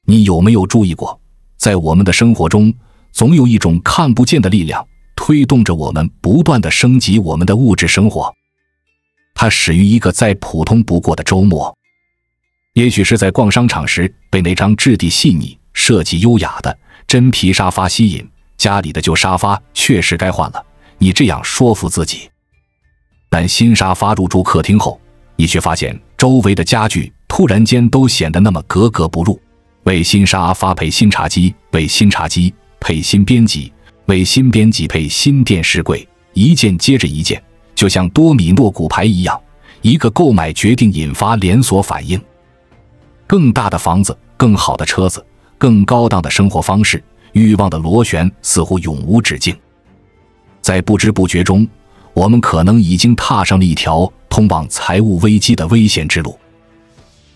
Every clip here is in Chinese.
你有没有注意过，在我们的生活中，总有一种看不见的力量推动着我们不断地升级我们的物质生活。它始于一个再普通不过的周末，也许是在逛商场时被那张质地细腻、设计优雅的真皮沙发吸引，家里的旧沙发确实该换了，你这样说服自己。但新沙发入住客厅后，你却发现周围的家具突然间都显得那么格格不入。为新沙发配新茶几，为新茶几配新编辑，为新编辑配新电视柜，一件接着一件，就像多米诺骨牌一样，一个购买决定引发连锁反应。更大的房子，更好的车子，更高档的生活方式，欲望的螺旋似乎永无止境。在不知不觉中，我们可能已经踏上了一条通往财务危机的危险之路。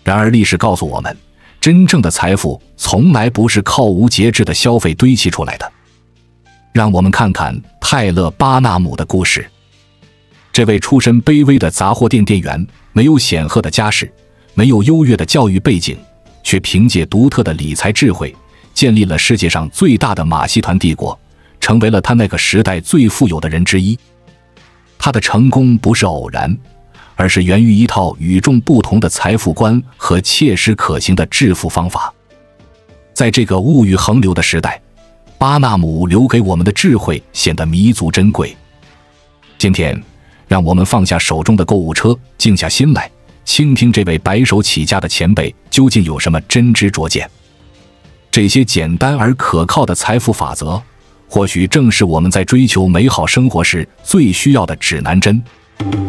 然而历史告诉我们，真正的财富从来不是靠无节制的消费堆砌出来的。让我们看看泰勒·巴纳姆的故事。这位出身卑微的杂货店店员，没有显赫的家世，没有优越的教育背景，却凭借独特的理财智慧，建立了世界上最大的马戏团帝国，成为了他那个时代最富有的人之一。他的成功不是偶然，而是源于一套与众不同的财富观和切实可行的致富方法。在这个物欲横流的时代，巴纳姆留给我们的智慧显得弥足珍贵。今天，让我们放下手中的购物车，静下心来，倾听这位白手起家的前辈究竟有什么真知灼见。这些简单而可靠的财富法则，或许正是我们在追求美好生活时最需要的指南针。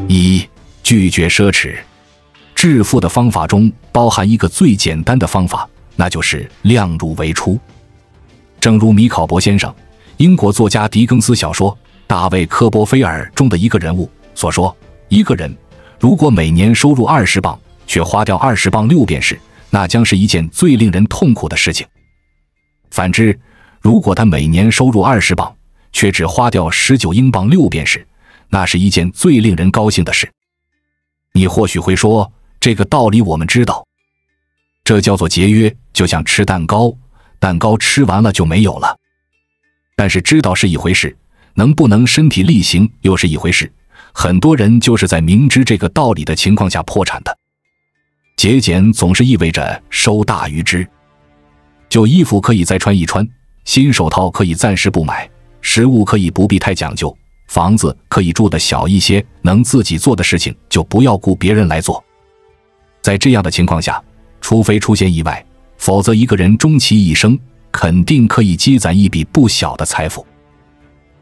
1. 拒绝奢侈。致富的方法中包含一个最简单的方法，那就是量入为出。正如米考伯先生，英国作家狄更斯小说《大卫·科波菲尔》中的一个人物所说，一个人如果每年收入20磅，却花掉20磅6便士，那将是一件最令人痛苦的事情。反之，如果他每年收入20磅，却只花掉19英镑6便士，那是一件最令人高兴的事。你或许会说，这个道理我们知道，这叫做节约，就像吃蛋糕，蛋糕吃完了就没有了。但是知道是一回事，能不能身体力行又是一回事。很多人就是在明知这个道理的情况下破产的。节俭总是意味着收大于支。旧衣服可以再穿一穿，新手套可以暂时不买，食物可以不必太讲究，房子可以住得小一些，能自己做的事情就不要雇别人来做。在这样的情况下，除非出现意外，否则一个人终其一生肯定可以积攒一笔不小的财富。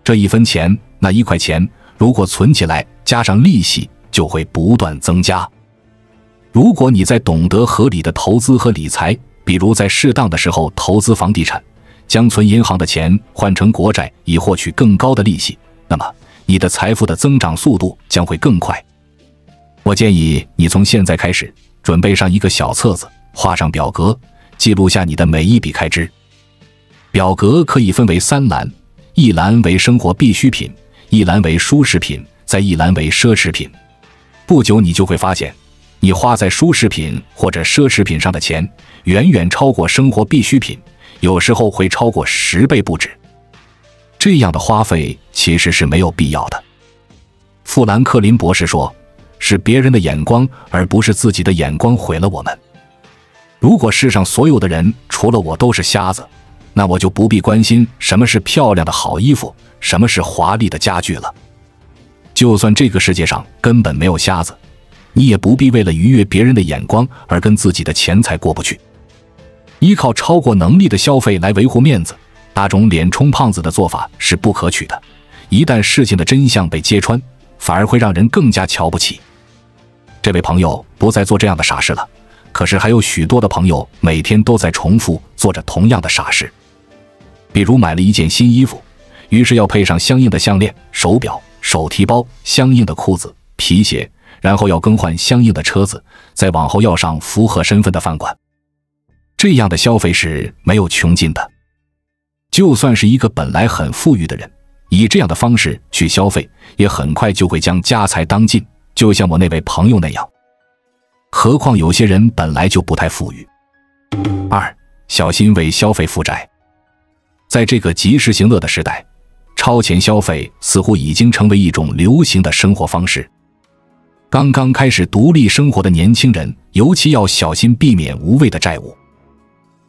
这1分钱，那1块钱，如果存起来加上利息，就会不断增加。如果你在懂得合理的投资和理财，比如在适当的时候投资房地产，将存银行的钱换成国债以获取更高的利息，那么你的财富的增长速度将会更快。我建议你从现在开始准备上一个小册子，画上表格，记录下你的每一笔开支。表格可以分为3栏，一栏为生活必需品，一栏为舒适品，再一栏为奢侈品。不久你就会发现，你花在舒适品或者奢侈品上的钱远远超过生活必需品，有时候会超过10倍不止。这样的花费其实是没有必要的。富兰克林博士说，是别人的眼光而不是自己的眼光毁了我们。如果世上所有的人除了我都是瞎子，那我就不必关心什么是漂亮的好衣服，什么是华丽的家具了。就算这个世界上根本没有瞎子，你也不必为了愉悦别人的眼光而跟自己的钱财过不去。依靠超过能力的消费来维护面子，打肿脸充胖子的做法是不可取的。一旦事情的真相被揭穿，反而会让人更加瞧不起。这位朋友不再做这样的傻事了，可是还有许多的朋友每天都在重复做着同样的傻事。比如买了一件新衣服，于是要配上相应的项链、手表、手提包、相应的裤子、皮鞋，然后要更换相应的车子，再往后要上符合身份的饭馆。这样的消费是没有穷尽的。就算是一个本来很富裕的人，以这样的方式去消费，也很快就会将家财当尽，就像我那位朋友那样。何况有些人本来就不太富裕。2. 小心为消费负债。在这个及时行乐的时代，超前消费似乎已经成为一种流行的生活方式。刚刚开始独立生活的年轻人尤其要小心避免无谓的债务。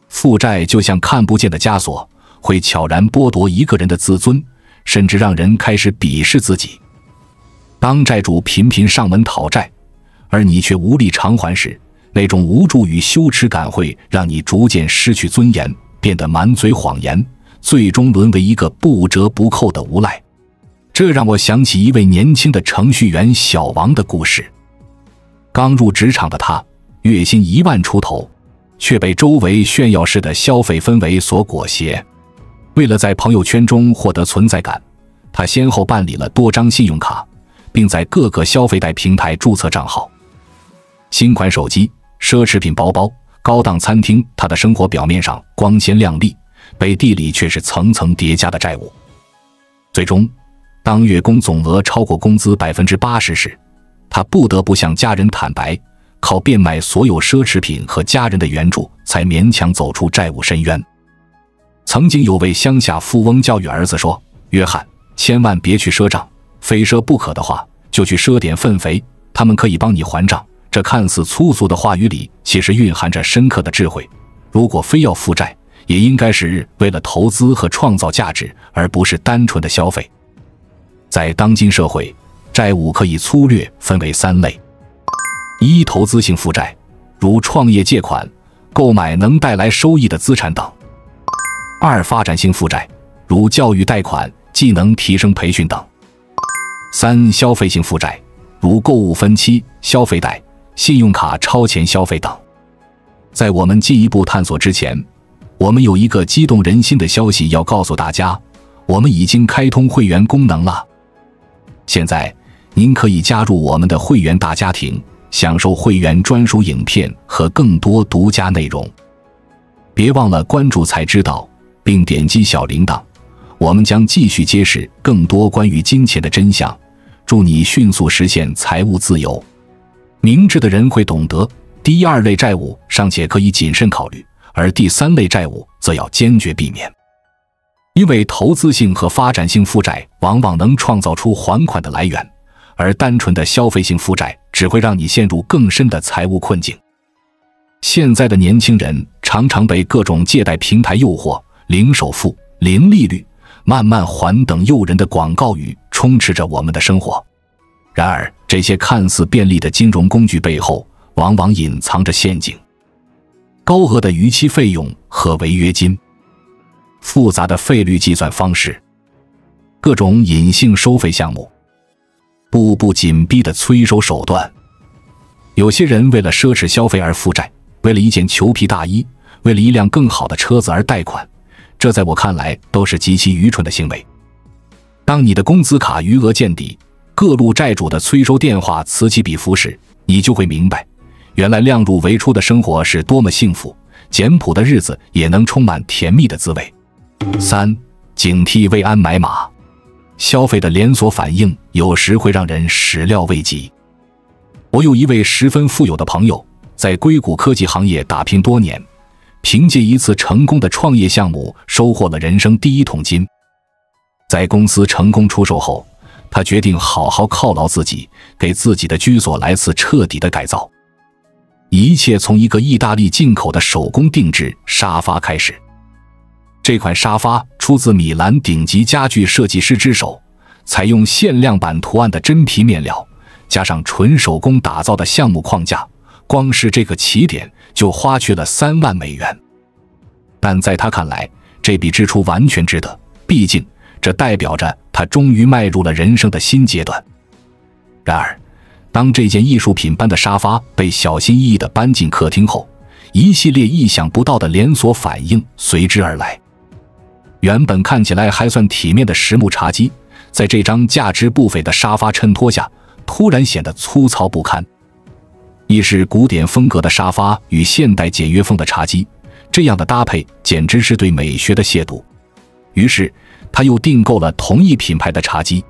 负债就像看不见的枷锁，会悄然剥夺一个人的自尊，甚至让人开始鄙视自己。当债主频频上门讨债，而你却无力偿还时，那种无助与羞耻感会让你逐渐失去尊严，变得满嘴谎言，最终沦为一个不折不扣的无赖。这让我想起一位年轻的程序员小王的故事。刚入职场的他，月薪1万出头，却被周围炫耀式的消费氛围所裹挟。为了在朋友圈中获得存在感，他先后办理了多张信用卡，并在各个消费贷平台注册账号。新款手机、奢侈品包包、高档餐厅，他的生活表面上光鲜亮丽，背地里却是层层叠加的债务。最终，当月供总额超过工资 80% 时，他不得不向家人坦白，靠变卖所有奢侈品和家人的援助，才勉强走出债务深渊。曾经有位乡下富翁教育儿子说：“约翰，千万别去赊账，非赊不可的话，就去赊点粪肥，他们可以帮你还账。”这看似粗俗的话语里，其实蕴含着深刻的智慧。如果非要负债，也应该是为了投资和创造价值，而不是单纯的消费。在当今社会，债务可以粗略分为3类：一、投资性负债，如创业借款、购买能带来收益的资产等；二、发展性负债，如教育贷款、技能提升培训等；三、消费性负债，如购物分期、消费贷、信用卡超前消费等。在我们进一步探索之前，我们有一个激动人心的消息要告诉大家，我们已经开通会员功能了。现在您可以加入我们的会员大家庭，享受会员专属影片和更多独家内容。别忘了关注才知道，并点击小铃铛，我们将继续揭示更多关于金钱的真相，祝你迅速实现财务自由。明智的人会懂得，第一、二类债务尚且可以谨慎考虑，而第3类债务则要坚决避免。因为投资性和发展性负债往往能创造出还款的来源，而单纯的消费性负债只会让你陷入更深的财务困境。现在的年轻人常常被各种借贷平台诱惑，零首付、零利率、慢慢还等诱人的广告语充斥着我们的生活。然而，这些看似便利的金融工具背后，往往隐藏着陷阱。高额的逾期费用和违约金，复杂的费率计算方式，各种隐性收费项目，步步紧逼的催收手段。有些人为了奢侈消费而负债，为了一件裘皮大衣，为了一辆更好的车子而贷款，这在我看来都是极其愚蠢的行为。当你的工资卡余额见底，各路债主的催收电话此起彼伏时，你就会明白，原来量入为出的生活是多么幸福，简朴的日子也能充满甜蜜的滋味。3. 警惕未安买马，消费的连锁反应有时会让人始料未及。我有一位十分富有的朋友，在硅谷科技行业打拼多年，凭借一次成功的创业项目收获了人生第一桶金。在公司成功出售后，他决定好好犒劳自己，给自己的居所来次彻底的改造。一切从一个意大利进口的手工定制沙发开始。这款沙发出自米兰顶级家具设计师之手，采用限量版图案的真皮面料，加上纯手工打造的橡木框架，光是这个起点就花去了3万美元。但在他看来，这笔支出完全值得，毕竟这代表着他终于迈入了人生的新阶段。然而，当这件艺术品般的沙发被小心翼翼地搬进客厅后，一系列意想不到的连锁反应随之而来。原本看起来还算体面的实木茶几，在这张价值不菲的沙发衬托下，突然显得粗糙不堪。一是古典风格的沙发与现代简约风的茶几，这样的搭配简直是对美学的亵渎。于是他又订购了同一品牌的茶几。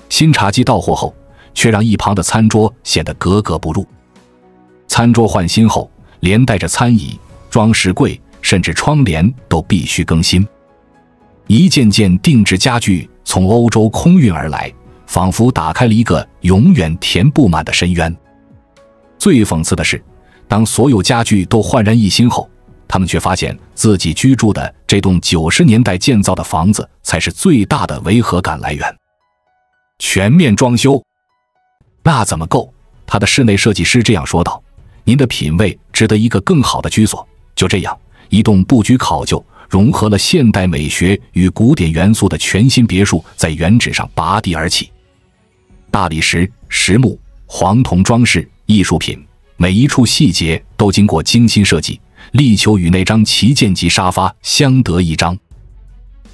新茶几到货后，却让一旁的餐桌显得格格不入。餐桌换新后，连带着餐椅、装饰柜、甚至窗帘都必须更新。一件件定制家具从欧洲空运而来，仿佛打开了一个永远填不满的深渊。最讽刺的是，当所有家具都焕然一新后，他们却发现自己居住的这栋90年代建造的房子才是最大的违和感来源。全面装修，那怎么够？他的室内设计师这样说道：“您的品味值得一个更好的居所。”就这样，一栋布局考究、融合了现代美学与古典元素的全新别墅在原址上拔地而起。大理石、实木、黄铜装饰艺术品，每一处细节都经过精心设计，力求与那张旗舰级沙发相得益彰。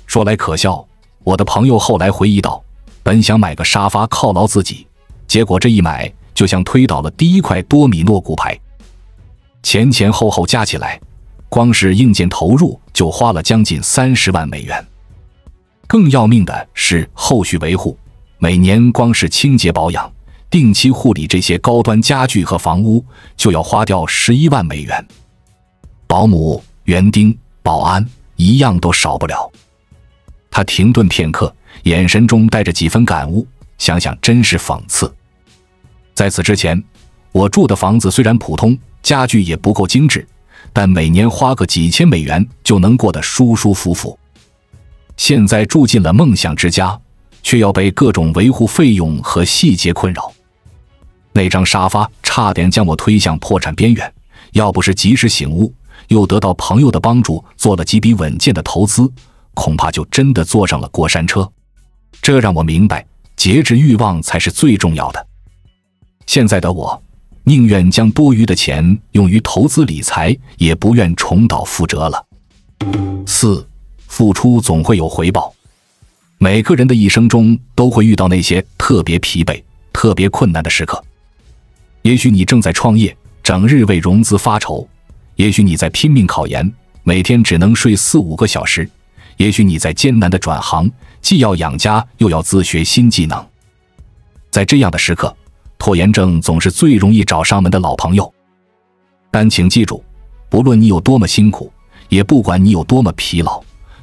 说来可笑，我的朋友后来回忆道，本想买个沙发犒劳自己，结果这一买就像推倒了第一块多米诺骨牌，前前后后加起来，光是硬件投入就花了将近30万美元。更要命的是后续维护，每年光是清洁保养、定期护理这些高端家具和房屋就要花掉11万美元。保姆、园丁、保安一样都少不了。他停顿片刻，眼神中带着几分感悟，想想真是讽刺。在此之前，我住的房子虽然普通，家具也不够精致，但每年花个几千美元就能过得舒舒服服。现在住进了梦想之家，却要被各种维护费用和细节困扰。那张沙发差点将我推向破产边缘，要不是及时醒悟，又得到朋友的帮助做了几笔稳健的投资，恐怕就真的坐上了过山车。这让我明白，节制欲望才是最重要的。现在的我，宁愿将多余的钱用于投资理财，也不愿重蹈覆辙了。4. 付出总会有回报。每个人的一生中都会遇到那些特别疲惫、特别困难的时刻。也许你正在创业，整日为融资发愁；也许你在拼命考研，每天只能睡4-5个小时；也许你在艰难的转行，既要养家又要自学新技能。在这样的时刻，拖延症总是最容易找上门的老朋友。但请记住，不论你有多么辛苦，也不管你有多么疲劳，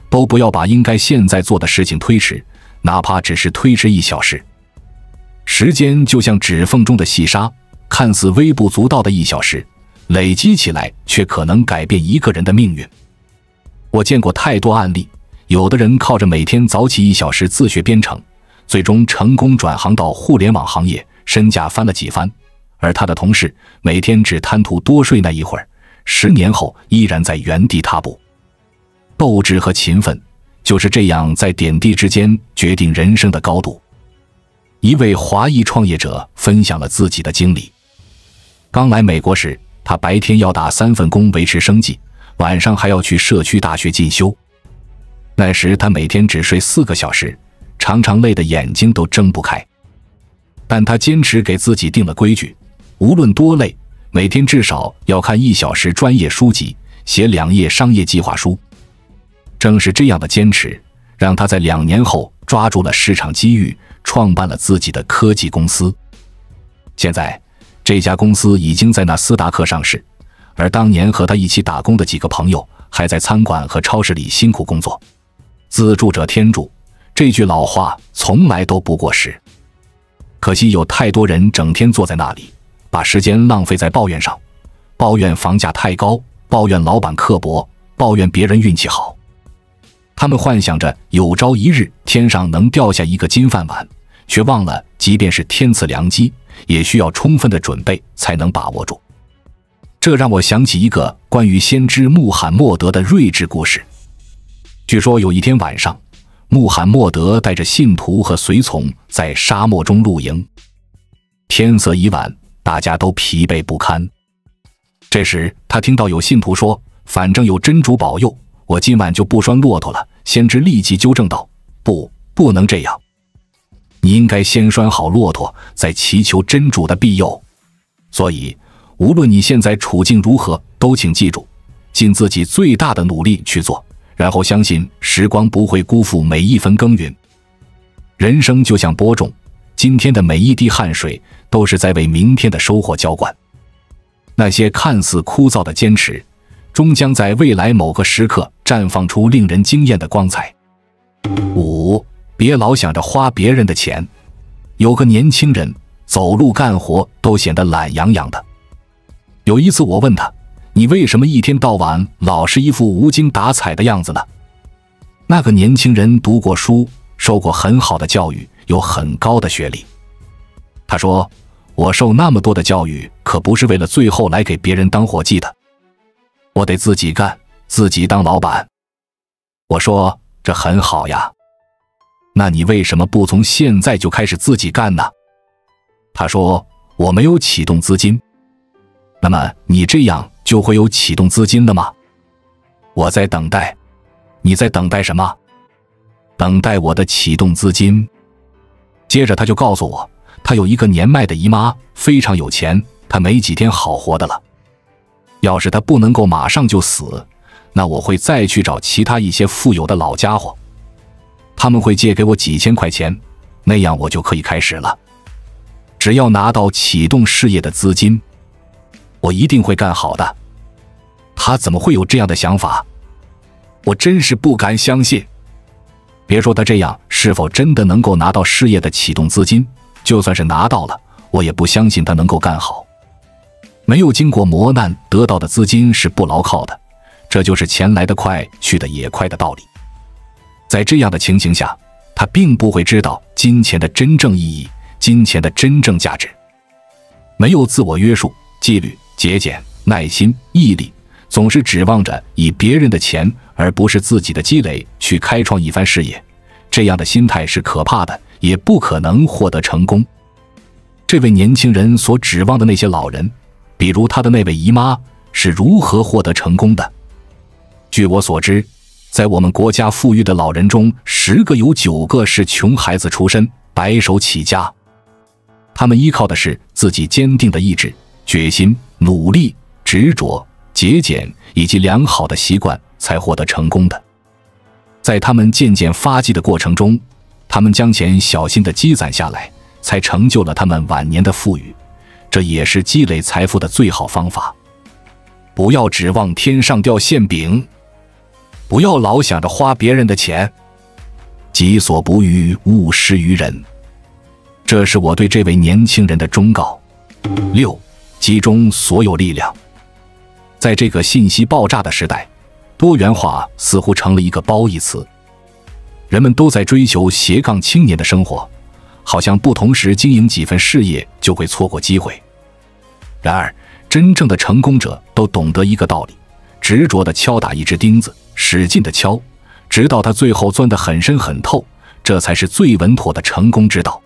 都不要把应该现在做的事情推迟，哪怕只是推迟1小时。时间就像指缝中的细沙，看似微不足道的1小时，累积起来却可能改变一个人的命运。我见过太多案例，有的人靠着每天早起1小时自学编程，最终成功转行到互联网行业，身价翻了几番，而他的同事每天只贪图多睡那一会儿，10年后依然在原地踏步。斗志和勤奋就是这样在点滴之间决定人生的高度。一位华裔创业者分享了自己的经历。刚来美国时，他白天要打3份工维持生计，晚上还要去社区大学进修。那时他每天只睡4个小时，常常累得眼睛都睁不开。但他坚持给自己定了规矩，无论多累，每天至少要看1小时专业书籍，写2页商业计划书。正是这样的坚持，让他在2年后抓住了市场机遇，创办了自己的科技公司。现在，这家公司已经在纳斯达克上市，而当年和他一起打工的几个朋友，还在餐馆和超市里辛苦工作。自助者天助，这句老话从来都不过时。可惜有太多人整天坐在那里，把时间浪费在抱怨上，抱怨房价太高，抱怨老板刻薄，抱怨别人运气好。他们幻想着有朝一日天上能掉下一个金饭碗，却忘了即便是天赐良机，也需要充分的准备才能把握住。这让我想起一个关于先知穆罕默德的睿智故事。据说有一天晚上，穆罕默德带着信徒和随从在沙漠中露营。天色已晚，大家都疲惫不堪。这时他听到有信徒说，反正有真主保佑，我今晚就不拴骆驼了。先知立即纠正道，不能这样，你应该先拴好骆驼，再祈求真主的庇佑。所以无论你现在处境如何，都请记住，尽自己最大的努力去做，然后相信时光不会辜负每一分耕耘。人生就像播种，今天的每一滴汗水都是在为明天的收获浇灌。那些看似枯燥的坚持，终将在未来某个时刻绽放出令人惊艳的光彩。5. 别老想着花别人的钱。有个年轻人走路干活都显得懒洋洋的。有一次我问他，你为什么一天到晚老是一副无精打采的样子呢？那个年轻人读过书，受过很好的教育，有很高的学历。他说，我受那么多的教育可不是为了最后来给别人当伙计的，我得自己干，自己当老板。我说，这很好呀，那你为什么不从现在就开始自己干呢？他说，我没有启动资金。那么你这样就会有启动资金了吗？我在等待。你在等待什么？等待我的启动资金。接着他就告诉我，他有一个年迈的姨妈，非常有钱，他没几天好活的了。要是他不能够马上就死，那我会再去找其他一些富有的老家伙，他们会借给我几千块钱，那样我就可以开始了。只要拿到启动事业的资金，我一定会干好的。他怎么会有这样的想法？我真是不敢相信。别说他这样是否真的能够拿到事业的启动资金，就算是拿到了，我也不相信他能够干好。没有经过磨难得到的资金是不牢靠的，这就是钱来得快去得也快的道理。在这样的情形下，他并不会知道金钱的真正意义，金钱的真正价值。没有自我约束、纪律、节俭、耐心、毅力，总是指望着以别人的钱而不是自己的积累去开创一番事业，这样的心态是可怕的，也不可能获得成功。这位年轻人所指望的那些老人，比如他的那位姨妈，是如何获得成功的？据我所知，在我们国家富裕的老人中，10个有9个是穷孩子出身，白手起家。他们依靠的是自己坚定的意志、决心、努力、执着、节俭以及良好的习惯才获得成功的。在他们渐渐发迹的过程中，他们将钱小心地积攒下来，才成就了他们晚年的富裕。这也是积累财富的最好方法。不要指望天上掉馅饼，不要老想着花别人的钱，己所不欲，勿施于人。这是我对这位年轻人的忠告。6. 集中所有力量。在这个信息爆炸的时代，多元化似乎成了一个褒义词。人们都在追求斜杠青年的生活，好像不同时经营几份事业就会错过机会。然而，真正的成功者都懂得一个道理：执着地敲打一只钉子，使劲地敲，直到它最后钻得很深很透，这才是最稳妥的成功之道。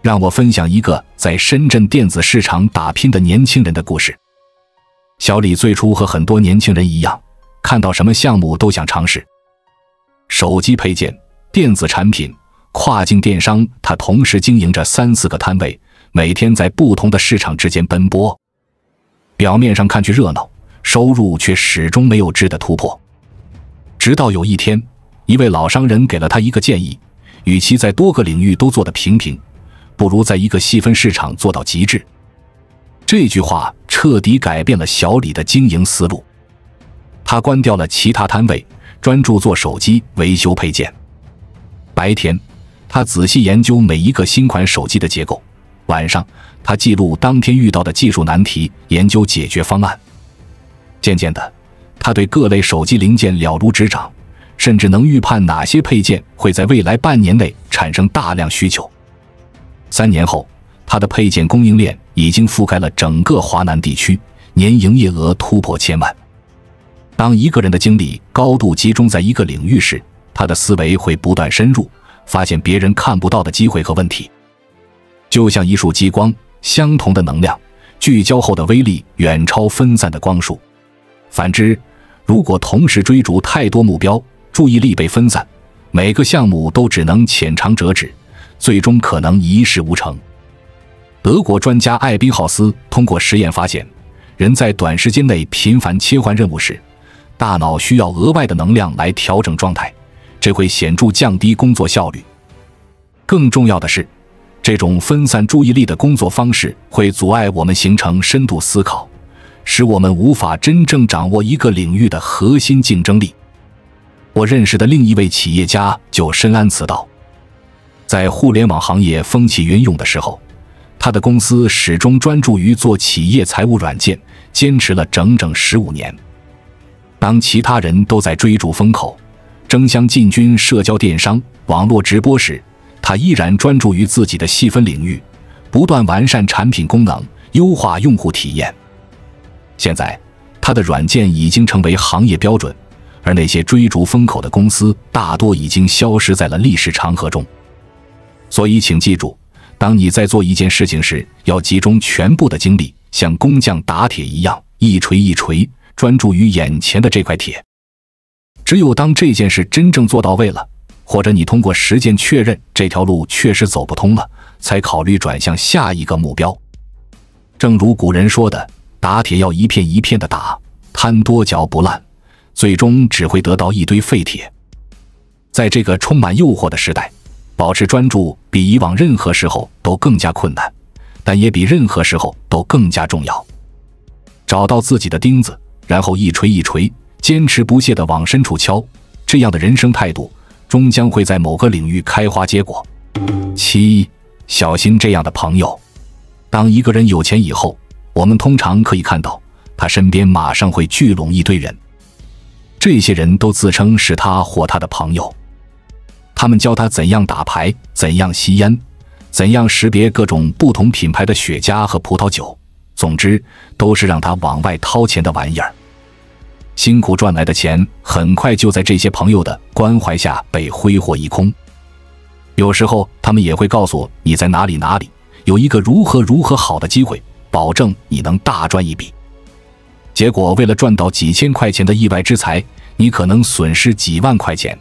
让我分享一个在深圳电子市场打拼的年轻人的故事。小李最初和很多年轻人一样，看到什么项目都想尝试。手机配件、电子产品、跨境电商，他同时经营着3、4个摊位，每天在不同的市场之间奔波。表面上看去热闹，收入却始终没有质的突破。直到有一天，一位老商人给了他一个建议，与其在多个领域都做得平平，不如在一个细分市场做到极致。这句话彻底改变了小李的经营思路。他关掉了其他摊位，专注做手机维修配件。白天，他仔细研究每一个新款手机的结构；晚上，他记录当天遇到的技术难题，研究解决方案。渐渐的，他对各类手机零件了如指掌，甚至能预判哪些配件会在未来半年内产生大量需求。3年后，他的配件供应链已经覆盖了整个华南地区，年营业额突破1000万。当一个人的精力高度集中在一个领域时，他的思维会不断深入，发现别人看不到的机会和问题。就像一束激光，相同的能量聚焦后的威力远超分散的光束。反之，如果同时追逐太多目标，注意力被分散，每个项目都只能浅尝辄止，最终可能一事无成。德国专家艾宾浩斯通过实验发现，人在短时间内频繁切换任务时，大脑需要额外的能量来调整状态，这会显著降低工作效率。更重要的是，这种分散注意力的工作方式会阻碍我们形成深度思考，使我们无法真正掌握一个领域的核心竞争力。我认识的另一位企业家就深谙此道。在互联网行业风起云涌的时候，他的公司始终专注于做企业财务软件，坚持了整整15年。当其他人都在追逐风口，争相进军社交电商、网络直播时，他依然专注于自己的细分领域，不断完善产品功能，优化用户体验。现在，他的软件已经成为行业标准，而那些追逐风口的公司大多已经消失在了历史长河中。所以请记住，当你在做一件事情时，要集中全部的精力，像工匠打铁一样，一锤一锤，专注于眼前的这块铁。只有当这件事真正做到位了，或者你通过实践确认这条路确实走不通了，才考虑转向下一个目标。正如古人说的，打铁要一片一片的打，贪多嚼不烂，最终只会得到一堆废铁。在这个充满诱惑的时代，保持专注比以往任何时候都更加困难，但也比任何时候都更加重要。找到自己的钉子，然后一锤一锤，坚持不懈地往深处敲，这样的人生态度终将会在某个领域开花结果。7. 小心这样的朋友。当一个人有钱以后，我们通常可以看到他身边马上会聚拢一堆人，这些人都自称是他或他的朋友。他们教他怎样打牌，怎样吸烟，怎样识别各种不同品牌的雪茄和葡萄酒，总之都是让他往外掏钱的玩意儿。辛苦赚来的钱很快就在这些朋友的关怀下被挥霍一空。有时候他们也会告诉你在哪里有一个如何好的机会，保证你能大赚一笔。结果为了赚到几千块钱的意外之财，你可能损失几万块钱。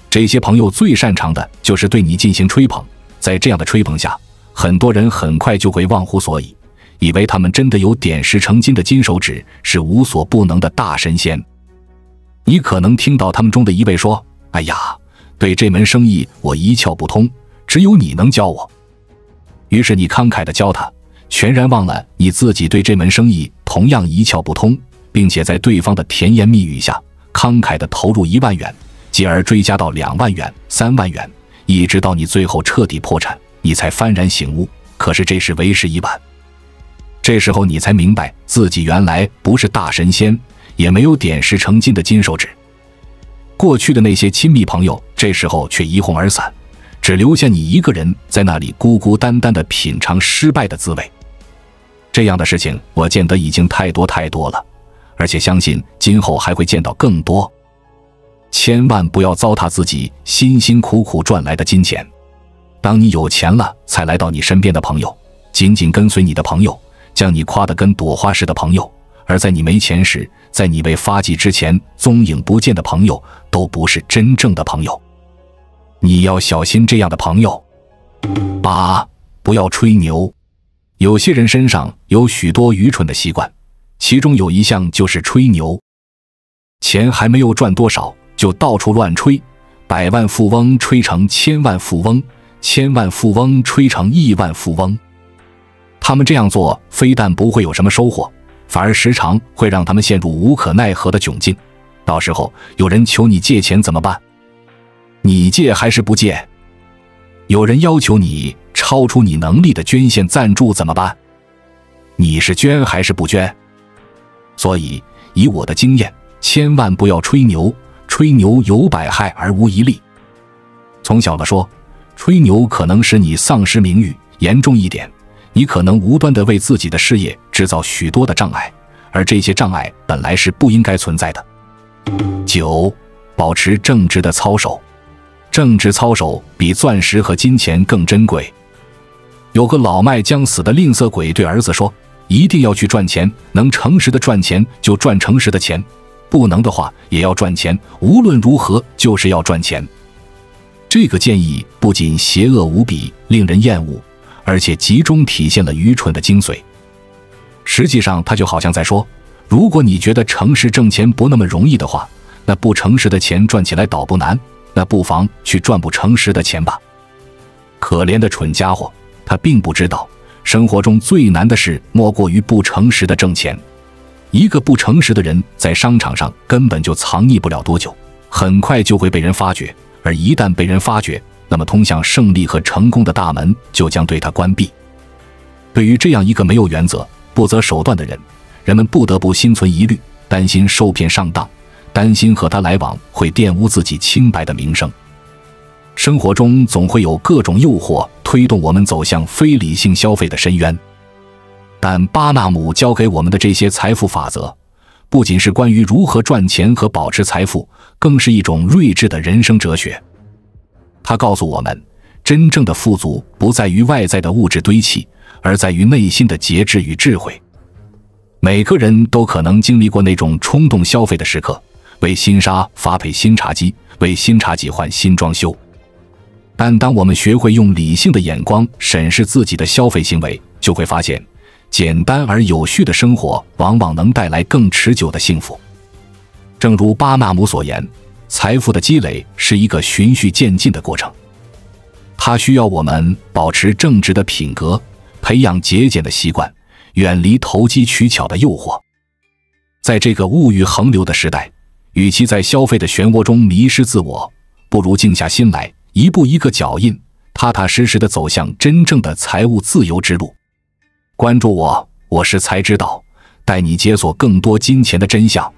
这些朋友最擅长的就是对你进行吹捧，在这样的吹捧下，很多人很快就会忘乎所以，以为他们真的有点石成金的金手指，是无所不能的大神仙。你可能听到他们中的一位说：“哎呀，对这门生意我一窍不通，只有你能教我。”于是你慷慨地教他，全然忘了你自己对这门生意同样一窍不通，并且在对方的甜言蜜语下，慷慨地投入1万元，继而追加到2万元、3万元，一直到你最后彻底破产，你才幡然醒悟。可是这时为时已晚。这时候你才明白，自己原来不是大神仙，也没有点石成金的金手指。过去的那些亲密朋友，这时候却一哄而散，只留下你一个人在那里孤孤单单地品尝失败的滋味。这样的事情我见得已经太多了，而且相信今后还会见到更多。千万不要糟蹋自己辛辛苦苦赚来的金钱。当你有钱了才来到你身边的朋友，紧紧跟随你的朋友，将你夸得跟朵花似的朋友，而在你没钱时，在你被发迹之前踪影不见的朋友，都不是真正的朋友。你要小心这样的朋友。8. 不要吹牛。有些人身上有许多愚蠢的习惯，其中有一项就是吹牛。钱还没有赚多少，就到处乱吹，百万富翁吹成千万富翁，千万富翁吹成亿万富翁。他们这样做非但不会有什么收获，反而时常会让他们陷入无可奈何的窘境。到时候有人求你借钱怎么办？你借还是不借？有人要求你超出你能力的捐献赞助怎么办？你是捐还是不捐？所以以我的经验，千万不要吹牛，吹牛有百害而无一利。从小的说，吹牛可能使你丧失名誉，严重一点，你可能无端地为自己的事业制造许多的障碍，而这些障碍本来是不应该存在的。9. 保持正直的操守。正直操守比钻石和金钱更珍贵。有个老迈将死的吝啬鬼对儿子说，一定要去赚钱，能诚实的赚钱就赚诚实的钱，不能的话也要赚钱，无论如何就是要赚钱。这个建议不仅邪恶无比，令人厌恶，而且集中体现了愚蠢的精髓。实际上他就好像在说，如果你觉得诚实挣钱不那么容易的话，那不诚实的钱赚起来倒不难，那不妨去赚不诚实的钱吧。可怜的蠢家伙，他并不知道生活中最难的事莫过于不诚实的挣钱。一个不诚实的人在商场上根本就藏匿不了多久，很快就会被人发觉，而一旦被人发觉，那么通向胜利和成功的大门就将对他关闭。对于这样一个没有原则、不择手段的人，人们不得不心存疑虑，担心受骗上当，担心和他来往会玷污自己清白的名声。生活中总会有各种诱惑推动我们走向非理性消费的深渊，但巴纳姆教给我们的这些财富法则，不仅是关于如何赚钱和保持财富，更是一种睿智的人生哲学。他告诉我们，真正的富足不在于外在的物质堆砌，而在于内心的节制与智慧。每个人都可能经历过那种冲动消费的时刻，为新纱发配新茶几，为新茶几换新装修。但当我们学会用理性的眼光审视自己的消费行为，就会发现，简单而有序的生活往往能带来更持久的幸福。正如巴纳姆所言，财富的积累是一个循序渐进的过程，它需要我们保持正直的品格，培养节俭的习惯，远离投机取巧的诱惑。在这个物欲横流的时代，与其在消费的漩涡中迷失自我，不如静下心来，一步一个脚印，踏踏实实地走向真正的财务自由之路。关注我，我是才知道，带你解锁更多金钱的真相。